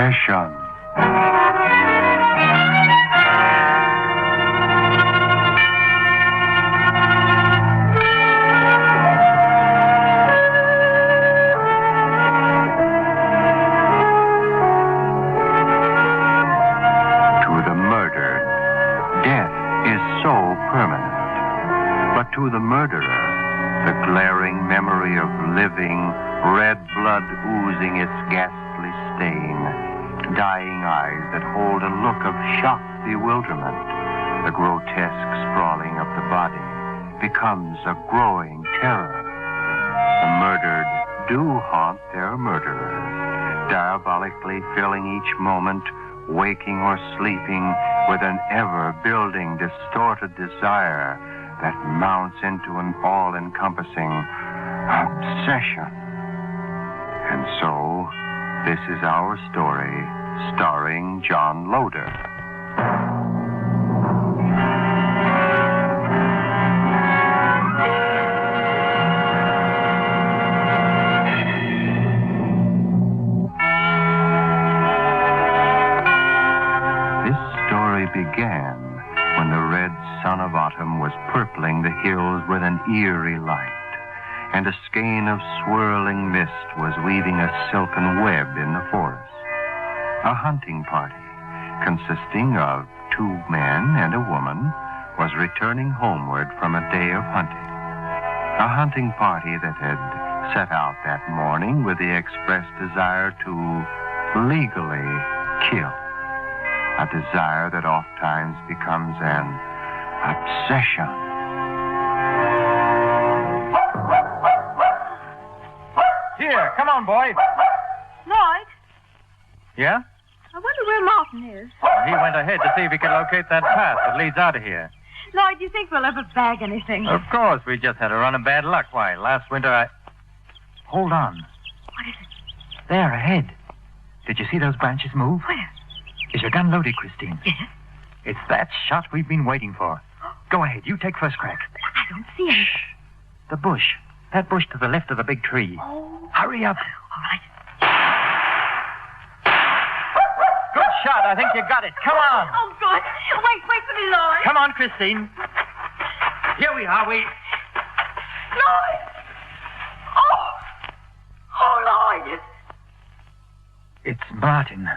Obsession. To the murderer, the glaring memory of living, red blood oozing its ghastly stain, dying eyes that hold a look of shocked bewilderment, the grotesque sprawling of the body becomes a growing terror. The murdered do haunt their murderers, diabolically filling each moment, waking or sleeping, with an ever-building, distorted desire that mounts into an all-encompassing obsession. And so, this is our story, starring John Loder. This story began when the red sun of autumn was purpling the hills with an eerie light, and a skein of swirling mist was weaving a silken web in the forest. A hunting party, consisting of 2 men and a woman, was returning homeward from a day of hunting. A hunting party that had set out that morning with the express desire to legally kill. A desire that oftentimes becomes an obsession. Here, come on, boy. Lloyd, Yeah? I wonder where Martin is. He went ahead to see if he could locate that path that leads out of here. Lloyd, do you think we'll ever bag anything? Of course, we just had a run of bad luck. Why, last winter Hold on. What is it? There, ahead. Did you see those branches move? Where? Is your gun loaded, Christine? Yes. It's that shot we've been waiting for. Go ahead. You take first crack. I don't see it. Shh. The bush. That bush to the left of the big tree. Oh. Hurry up. All right. Good shot. I think you got it. Come on. Oh, good. Wait for me, Lloyd. Come on, Christine. Here we are. Lloyd! Oh, Lloyd. It's Martin.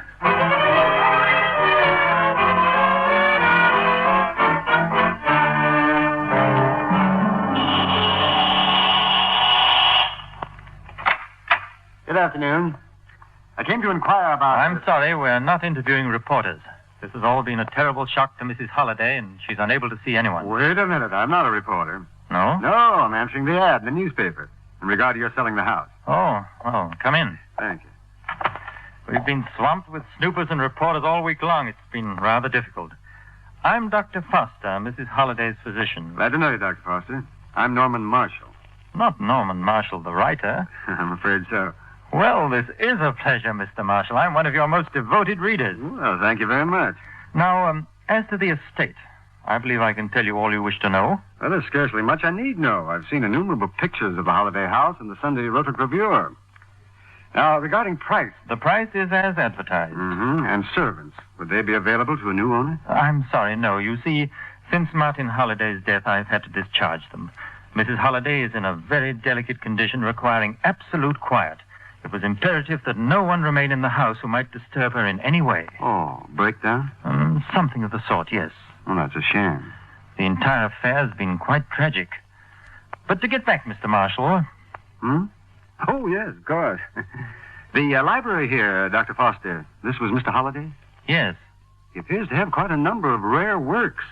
Good afternoon. I came to inquire about... I'm sorry, we're not interviewing reporters. This has all been a terrible shock to Mrs. Holliday, and she's unable to see anyone. Wait a minute. I'm not a reporter. No? No, I'm answering the ad in the newspaper in regard to your selling the house. Oh, well, come in. Thank you. We've been swamped with snoopers and reporters all week long. It's been rather difficult. I'm Dr. Foster, Mrs. Holliday's physician. Glad to know you, Dr. Foster. I'm Norman Marshall. Not Norman Marshall, the writer. I'm afraid so. Well, this is a pleasure, Mr. Marshall. I'm one of your most devoted readers. Well, thank you very much. Now, as to the estate, I believe I can tell you all you wish to know. Well, there's scarcely much I need know. I've seen innumerable pictures of the Holiday House in the Sunday Rotary Reviewer. Now, regarding price... The price is as advertised. Mm-hmm. And servants. Would they be available to a new owner? I'm sorry, no. You see, since Martin Holliday's death, I've had to discharge them. Mrs. Holliday is in a very delicate condition requiring absolute quiet. It was imperative that no one remain in the house who might disturb her in any way. Oh, breakdown? Something of the sort, yes. Well, that's a shame. The entire affair has been quite tragic. But to get back, Mr. Marshall... Oh, yes, of course. The library here, Dr. Foster, this was Mr. Holliday? Yes. He appears to have quite a number of rare works.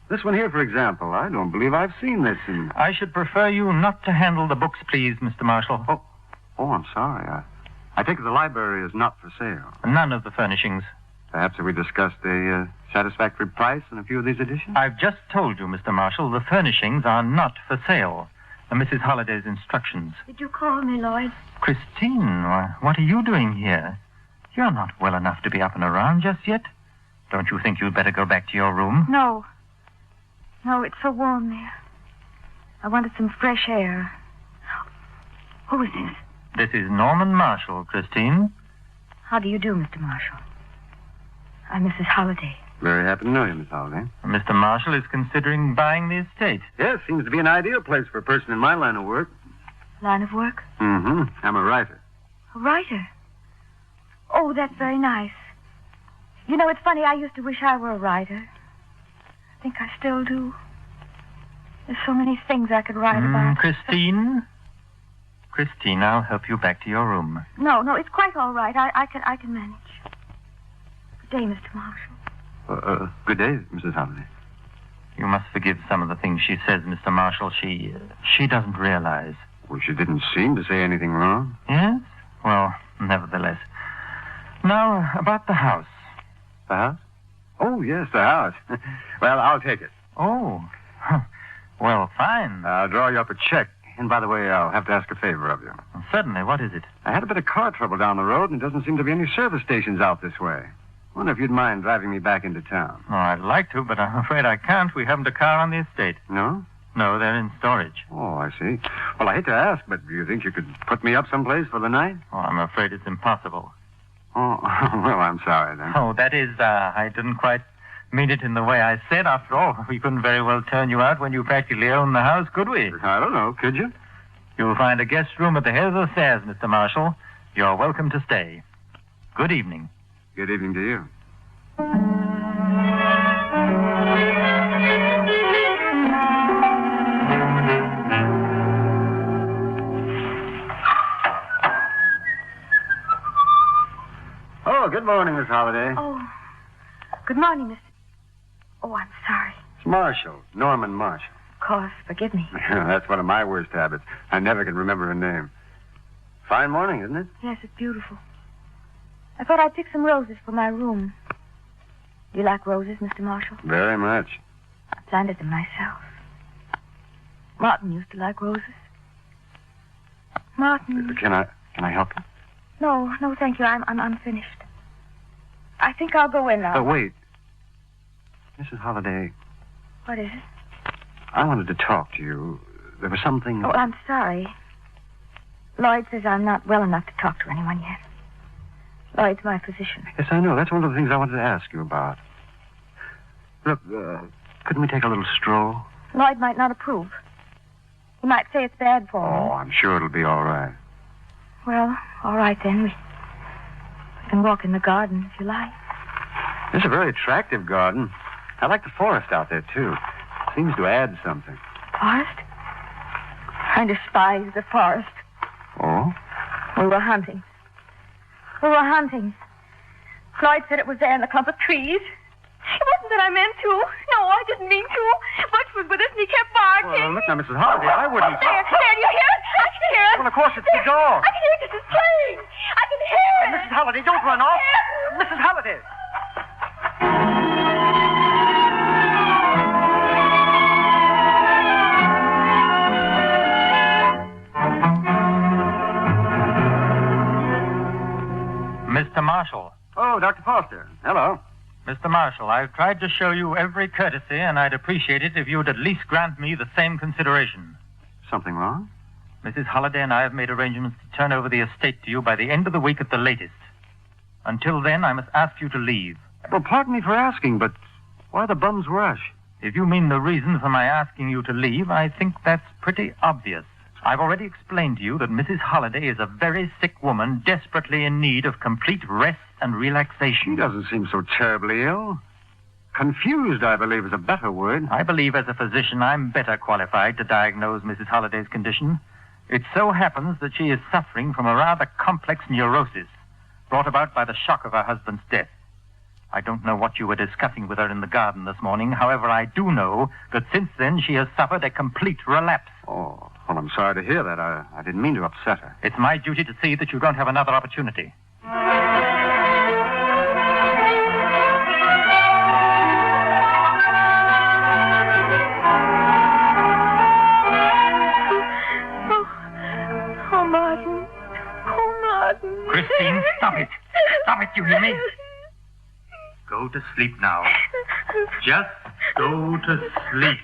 This one here, for example, I don't believe I've seen this in... I should prefer you not to handle the books, please, Mr. Marshall. Oh, I'm sorry. I think the library is not for sale. None of the furnishings. Perhaps we discussed a satisfactory price on a few of these editions? I've just told you, Mr. Marshall, the furnishings are not for sale. Mrs. Holliday's instructions. Did you call me, Lloyd? Christine, what are you doing here? You're not well enough to be up and around just yet. Don't you think you'd better go back to your room? No. No, it's so warm there. I wanted some fresh air. Who is this? This is Norman Marshall, Christine. How do you do, Mr. Marshall? I'm Mrs. Holliday. Very happy to know you, Miss Holliday. Mr. Marshall is considering buying the estate. Yes, seems to be an ideal place for a person in my line of work. Line of work? Mm-hmm. I'm a writer. A writer? Oh, that's very nice. You know, it's funny. I used to wish I were a writer. I think I still do. There's so many things I could write about. Christine? Christine, I'll help you back to your room. No, it's quite all right. I can manage. Good day, Mr. Marshall. Good day, Mrs. Holliday. You must forgive some of the things she says, Mr. Marshall. She doesn't realize. Well, she didn't seem to say anything wrong. Yes? Well, nevertheless. Now, about the house. The house? Oh, yes, the house. Well, I'll take it. Oh. Well, fine. I'll draw you up a check. And by the way, I'll have to ask a favor of you. Certainly. What is it? I had a bit of car trouble down the road, and there doesn't seem to be any service stations out this way. I wonder if you'd mind driving me back into town. Oh, I'd like to, but I'm afraid I can't. We haven't a car on the estate. No? No, they're in storage. Oh, I see. Well, I hate to ask, but do you think you could put me up someplace for the night? Oh, I'm afraid it's impossible. Oh, well, I'm sorry then. Oh, that is, I didn't quite mean it in the way I said. After all, we couldn't very well turn you out when you practically own the house, could we? I don't know. Could you? You'll find a guest room at the head of the stairs, Mr. Marshall. You're welcome to stay. Good evening. Good evening to you. Oh, good morning, Miss Holliday. Oh, good morning, Mr. Oh, I'm sorry. It's Marshall, Norman Marshall. Of course, forgive me. That's one of my worst habits. I never can remember her name. Fine morning, isn't it? Yes, it's beautiful. I thought I'd pick some roses for my room. Do you like roses, Mr. Marshall? Very much. I planted them myself. Martin used to like roses. Martin. Can I help you? No, thank you. I'm finished. I think I'll go in now. Oh, wait. Mrs. Holliday, What is it? I wanted to talk to you. There was something... Oh, I'm sorry. Lloyd says I'm not well enough to talk to anyone yet. Lloyd's my physician. Yes, I know. That's one of the things I wanted to ask you about. Look, couldn't we take a little stroll? Lloyd might not approve. He might say it's bad for me. Oh, I'm sure it'll be all right. Well, all right then. We can walk in the garden if you like. It's a very attractive garden. I like the forest out there, too. Seems to add something. Forest? I despise the forest. Oh? We were hunting. Lloyd said it was there in the clump of trees. It wasn't that I meant to. No, I didn't mean to. Butch was with us and he kept barking. Well, look now, Mrs. Holliday, I wouldn't... There, do you hear it? I can hear it. Well, of course, it's the door. I can hear it because it's playing. I can hear it. Mrs. Holliday, don't run off. Mrs. Holliday. Mr. Marshall. Oh, Dr. Foster. Hello. Mr. Marshall, I've tried to show you every courtesy, and I'd appreciate it if you would at least grant me the same consideration. Something wrong? Mrs. Holliday and I have made arrangements to turn over the estate to you by the end of the week at the latest. Until then, I must ask you to leave. Well, pardon me for asking, but why the bum's rush? If you mean the reason for my asking you to leave, I think that's pretty obvious. I've already explained to you that Mrs. Holliday is a very sick woman desperately in need of complete rest and relaxation. She doesn't seem so terribly ill. Confused, I believe, is a better word. I believe as a physician I'm better qualified to diagnose Mrs. Holliday's condition. It so happens that she is suffering from a rather complex neurosis brought about by the shock of her husband's death. I don't know what you were discussing with her in the garden this morning. However, I do know that since then she has suffered a complete relapse. Oh, well, I'm sorry to hear that. I didn't mean to upset her. It's my duty to see that you don't have another opportunity. Oh, Martin. Oh, Martin. Christine, stop it. Stop it, you hear me? Go to sleep now. Just go to sleep.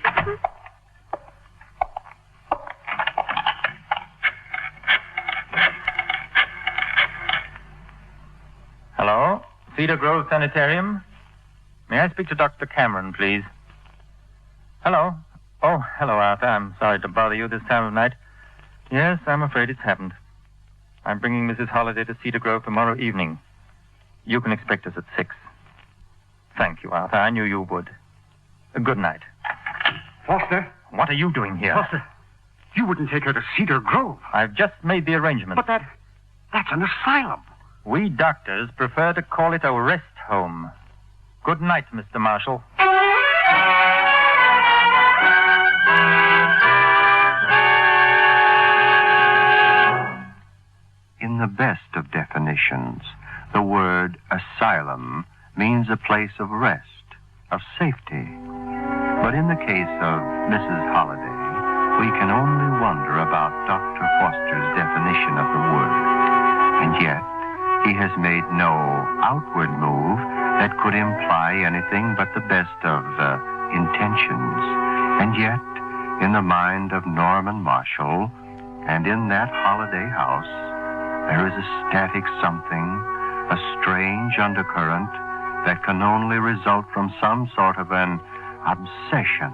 Cedar Grove Sanitarium. May I speak to Dr. Cameron, please? Hello. Oh, hello, Arthur. I'm sorry to bother you this time of night. Yes, I'm afraid it's happened. I'm bringing Mrs. Holliday to Cedar Grove tomorrow evening. You can expect us at 6. Thank you, Arthur. I knew you would. Good night. Foster? What are you doing here? Foster, you wouldn't take her to Cedar Grove. I've just made the arrangement. But that's an asylum. We doctors prefer to call it a rest home. Good night, Mr. Marshall. In the best of definitions, the word asylum means a place of rest, of safety. But in the case of Mrs. Holliday, we can only wonder about Dr. Foster's definition of the word. And yet, he has made no outward move that could imply anything but the best of intentions. And yet, in the mind of Norman Marshall, and in that holiday house, there is a static something, a strange undercurrent that can only result from some sort of an obsession.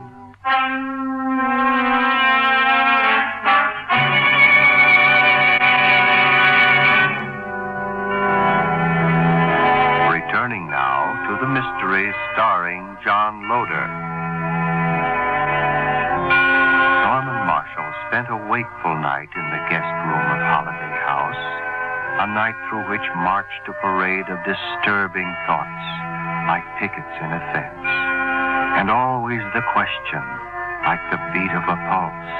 Returning now to the mystery starring John Loder. Norman Marshall spent a wakeful night in the guest room of Holiday House, a night through which marched a parade of disturbing thoughts, like pickets in a fence. And always the question, like the beat of a pulse.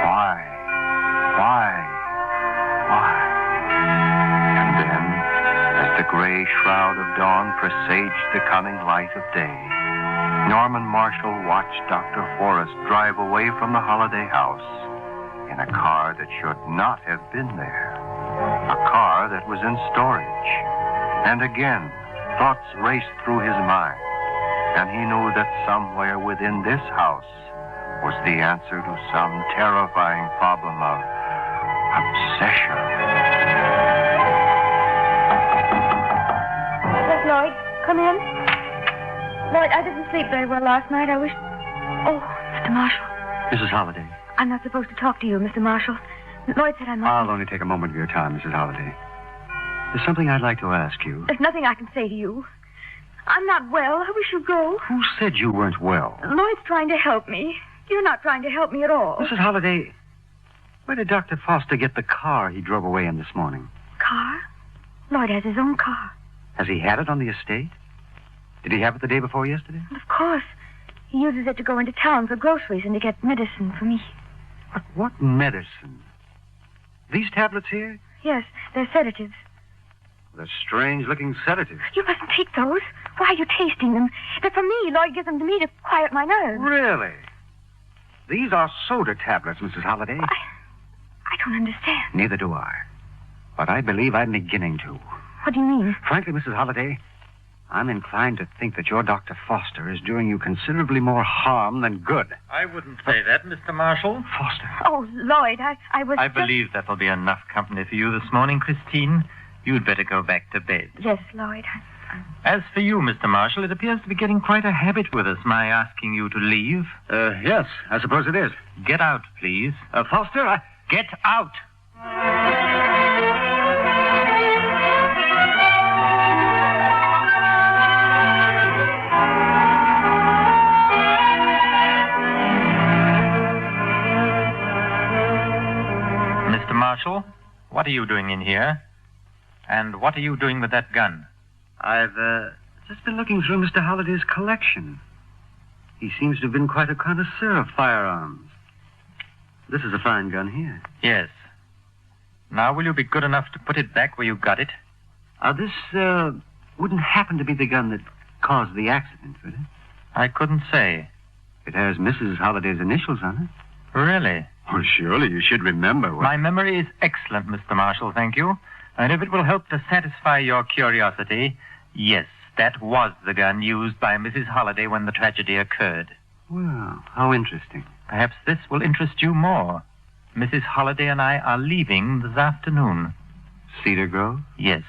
Why? Why? Why? And then, as the gray shroud of dawn presaged the coming light of day, Norman Marshall watched Dr. Forrest drive away from the Holiday House in a car that should not have been there. A car that was in storage. And again, thoughts raced through his mind. And he knew that somewhere within this house was the answer to some terrifying problem of obsession. Yes, Lloyd, come in. Lloyd, I didn't sleep very well last night. I wish... Oh, Mr. Marshall. Mrs. Holliday. I'm not supposed to talk to you, Mr. Marshall. Lloyd said I must... I'll only take a moment of your time, Mrs. Holliday. There's something I'd like to ask you. There's nothing I can say to you. I'm not well. I wish you'd go. Who said you weren't well? Lloyd's trying to help me. You're not trying to help me at all. Mrs. Holliday, where did Dr. Foster get the car he drove away in this morning? Car? Lloyd has his own car. Has he had it on the estate? Did he have it the day before yesterday? Of course. He uses it to go into town for groceries and to get medicine for me. But what medicine? These tablets here? Yes, they're sedatives. They're strange-looking sedatives. You mustn't take those. Why are you tasting them? They're for me. Lloyd gives them to me to quiet my nerves. Really? These are soda tablets, Mrs. Holliday. I don't understand. Neither do I. But I believe I'm beginning to. What do you mean? Frankly, Mrs. Holliday, I'm inclined to think that your Dr. Foster is doing you considerably more harm than good. I wouldn't say that, Mr. Marshall. Foster. Oh, Lloyd, I was... I believe that'll be enough company for you this morning, Christine. You'd better go back to bed. Yes, Lloyd. As for you, Mr. Marshall, it appears to be getting quite a habit with us, my asking you to leave. Yes, I suppose it is. Get out, please. Foster, Get out! Mr. Marshall, what are you doing in here? And what are you doing with that gun? I've just been looking through Mr. Holliday's collection. He seems to have been quite a connoisseur of firearms. This is a fine gun here. Yes. Now, will you be good enough to put it back where you got it? This wouldn't happen to be the gun that caused the accident, would it? I couldn't say. It has Mrs. Holliday's initials on it. Really? Well, surely you should remember what... My memory is excellent, Mr. Marshall, thank you. And if it will help to satisfy your curiosity, yes, that was the gun used by Mrs. Holliday when the tragedy occurred. Well, how interesting. Perhaps this will interest you more. Mrs. Holliday and I are leaving this afternoon. Cedar Grove? Yes.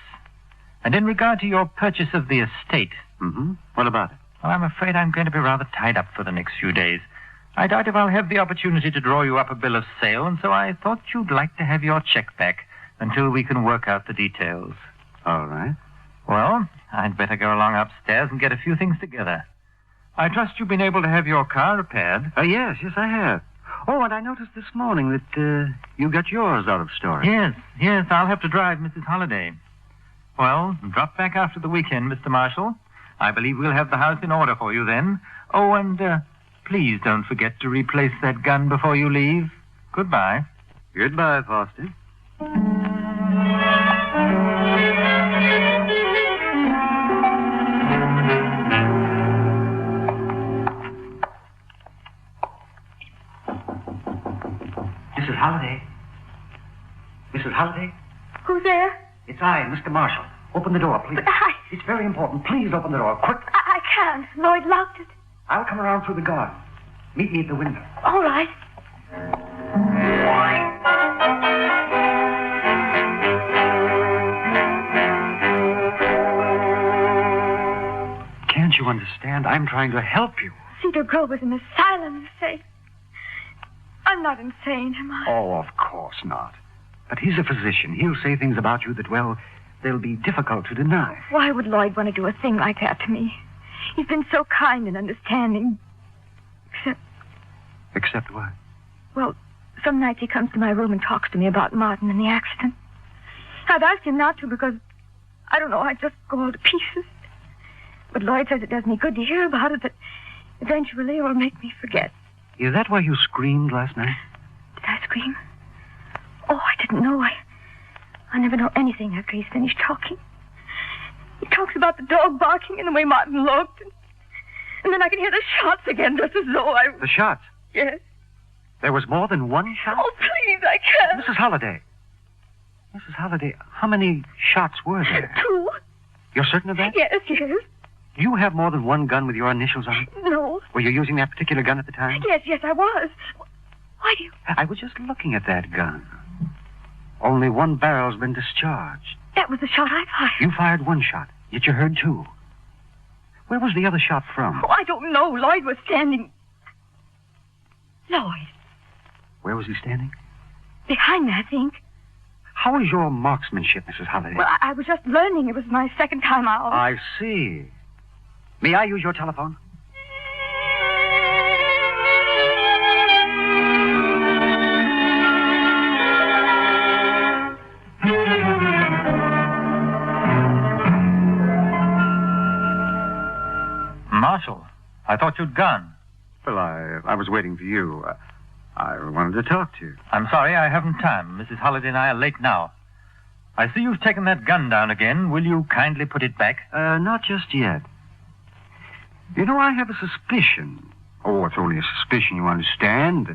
And in regard to your purchase of the estate, Mm-hmm. What about it? well, I'm afraid I'm going to be rather tied up for the next few days. I doubt if I'll have the opportunity to draw you up a bill of sale, and so I thought you'd like to have your check back until we can work out the details. All right. Well, I'd better go along upstairs and get a few things together. I trust you've been able to have your car repaired. Yes, I have. Oh, and I noticed this morning that you got yours out of storage. Yes, I'll have to drive Mrs. Holliday. Well, drop back after the weekend, Mr. Marshall. I believe we'll have the house in order for you then. Oh, and please don't forget to replace that gun before you leave. Goodbye. Goodbye, Foster. Mrs. Holliday? Mrs. Holliday? Who's there? It's I, Mr. Marshall. Open the door, please. But I It's very important. Please open the door, quick. can't. Lloyd locked it. I'll come around through the garden. Meet me at the window. All right. Can't you understand? I'm trying to help you. Cedar Grove is an asylum, you say. I'm not insane, am I? Oh, of course not. But he's a physician. He'll say things about you that, well, they'll be difficult to deny. Why would Lloyd want to do a thing like that to me? He's been so kind and understanding. Except what? Well, some nights he comes to my room and talks to me about Martin and the accident. I've asked him not to because, I don't know, I just go all to pieces. But Lloyd says it does me good to hear about it, that eventually it will make me forget. Is that why you screamed last night? Did I scream? Oh, I didn't know. I never know anything after he's finished talking. He talks about the dog barking and the way Martin looked. And then I can hear the shots again, just as though I... The shots? Yes. There was more than one shot? Oh, please, I can't. Mrs. Holliday. Mrs. Holliday, how many shots were there? 2. You're certain of that? Yes. Do you have more than one gun with your initials on it? No. Were you using that particular gun at the time? Yes, I was. Why do you... I was just looking at that gun. Only one barrel's been discharged. That was the shot I fired. You fired one shot, yet you heard 2. Where was the other shot from? Oh, I don't know. Lloyd was standing... Lloyd. Where was he standing? Behind me, I think. How is your marksmanship, Mrs. Holliday? Well, I was just learning. It was my second time out. I see. May I use your telephone? Marshall, I thought you'd gone. Well, I was waiting for you. I wanted to talk to you. I'm sorry, I haven't time. Mrs. Holliday and I are late now. I see you've taken that gun down again. Will you kindly put it back? Not just yet. You know, I have a suspicion. Oh, it's only a suspicion, you understand,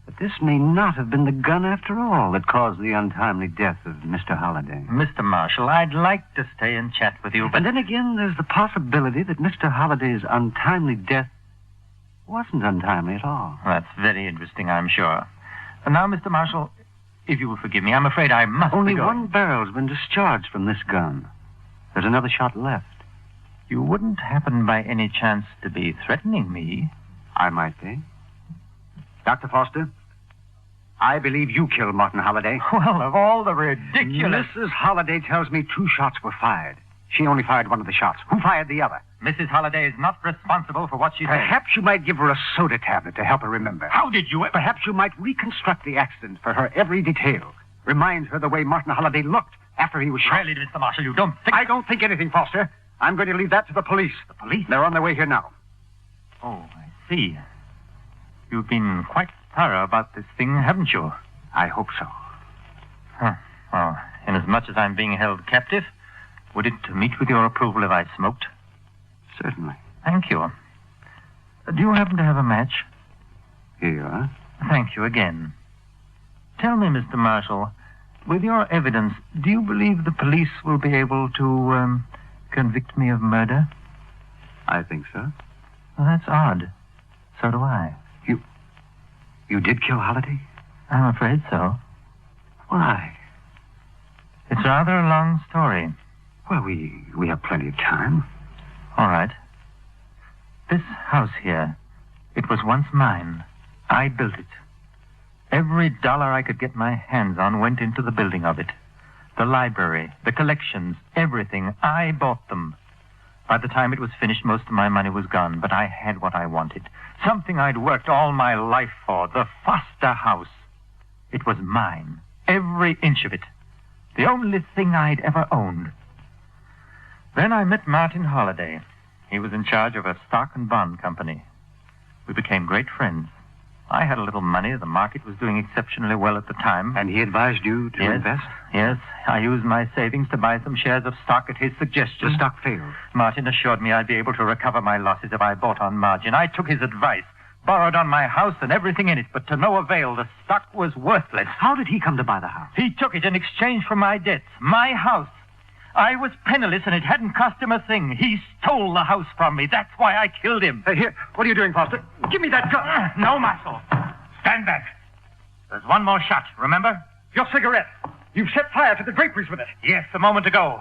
that this may not have been the gun after all that caused the untimely death of Mr. Holliday. Mr. Marshall, I'd like to stay and chat with you, but... And then again, there's the possibility that Mr. Holliday's untimely death wasn't untimely at all. That's very interesting, I'm sure. And now, Mr. Marshall, if you will forgive me, I'm afraid I must Only be going. one barrel's been discharged from this gun. There's another shot left. You wouldn't happen by any chance to be threatening me? I might be. Dr. Foster, I believe you killed Martin Holliday. Well, of all the ridiculous... Mrs. Holliday tells me 2 shots were fired. She only fired one of the shots. Who fired the other? Mrs. Holliday is not responsible for what she said. Perhaps you might give her a soda tablet to help her remember. How did you... Perhaps you might reconstruct the accident for her every detail. Remind her the way Martin Holliday looked after he was shot. Really, Mr. Marshall, you don't think... I don't think anything, Foster. I'm going to leave that to the police. The police? They're on their way here now. Oh, I see. You've been quite thorough about this thing, haven't you? I hope so. Huh. Well, inasmuch as I'm being held captive, would it meet with your approval if I smoked? Certainly. Thank you. Do you happen to have a match? Here you are. Thank you again. Tell me, Mr. Marshall, with your evidence, do you believe the police will be able to convict me of murder? I think so. Well, that's odd. So do I. You did kill Holliday? I'm afraid so. Why? It's rather a long story. Well, we have plenty of time. All right. This house here, it was once mine. I built it. Every dollar I could get my hands on went into the building of it. The library, the collections, everything. I bought them. By the time it was finished, most of my money was gone, but I had what I wanted. Something I'd worked all my life for, the Foster house. It was mine, every inch of it. The only thing I'd ever owned. Then I met Martin Holliday. He was in charge of a stock and bond company. We became great friends. I had a little money. The market was doing exceptionally well at the time. And he advised you to invest? Yes. I used my savings to buy some shares of stock at his suggestion. The stock failed. Martin assured me I'd be able to recover my losses if I bought on margin. I took his advice, borrowed on my house and everything in it, but to no avail. The stock was worthless. How did he come to buy the house? He took it in exchange for my debts. My house. I was penniless, and it hadn't cost him a thing. He stole the house from me. That's why I killed him. Here, what are you doing, Foster? Give me that gun. No, Marshal. Stand back. There's one more shot, remember? Your cigarette. You've set fire to the draperies with it. Yes, a moment ago.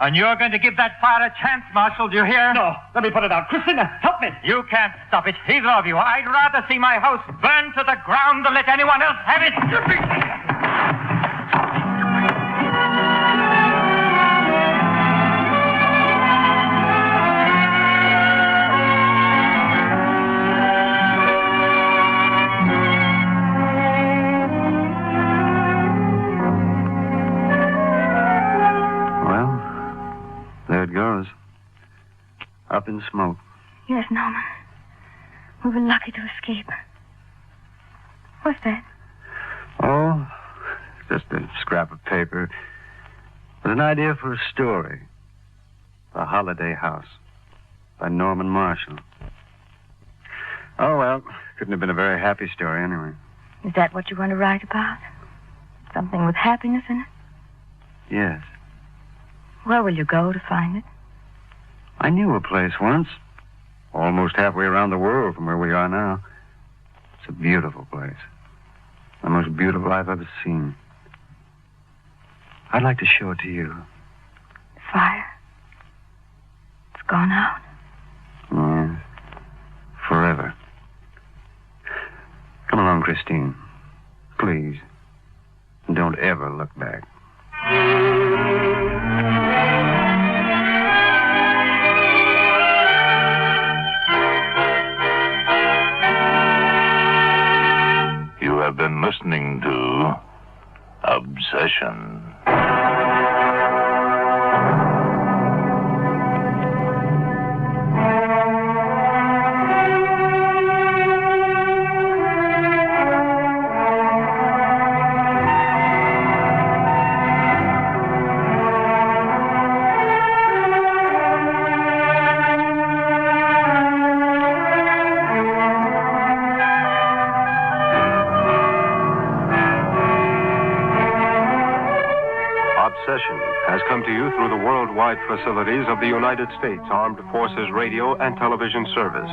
And you're going to give that fire a chance, Marshal, do you hear? No, let me put it out. Christina, help me. You can't stop it, either of you. I'd rather see my house burn to the ground than let anyone else have it. Goes. Up in smoke. Yes, Norman. We were lucky to escape. What's that? Oh, just a scrap of paper. With an idea for a story. The Holiday House. By Norman Marshall. Oh, well, couldn't have been a very happy story anyway. Is that what you want to write about? Something with happiness in it? Yes. Where will you go to find it? I knew a place once. Almost halfway around the world from where we are now. It's a beautiful place. The most beautiful I've ever seen. I'd like to show it to you. The fire. It's gone out. Yes. Forever. Come along, Christine. Please. Don't ever look back. You have been listening to Obsession. Obsession has come to you through the worldwide facilities of the United States Armed Forces Radio and Television Service.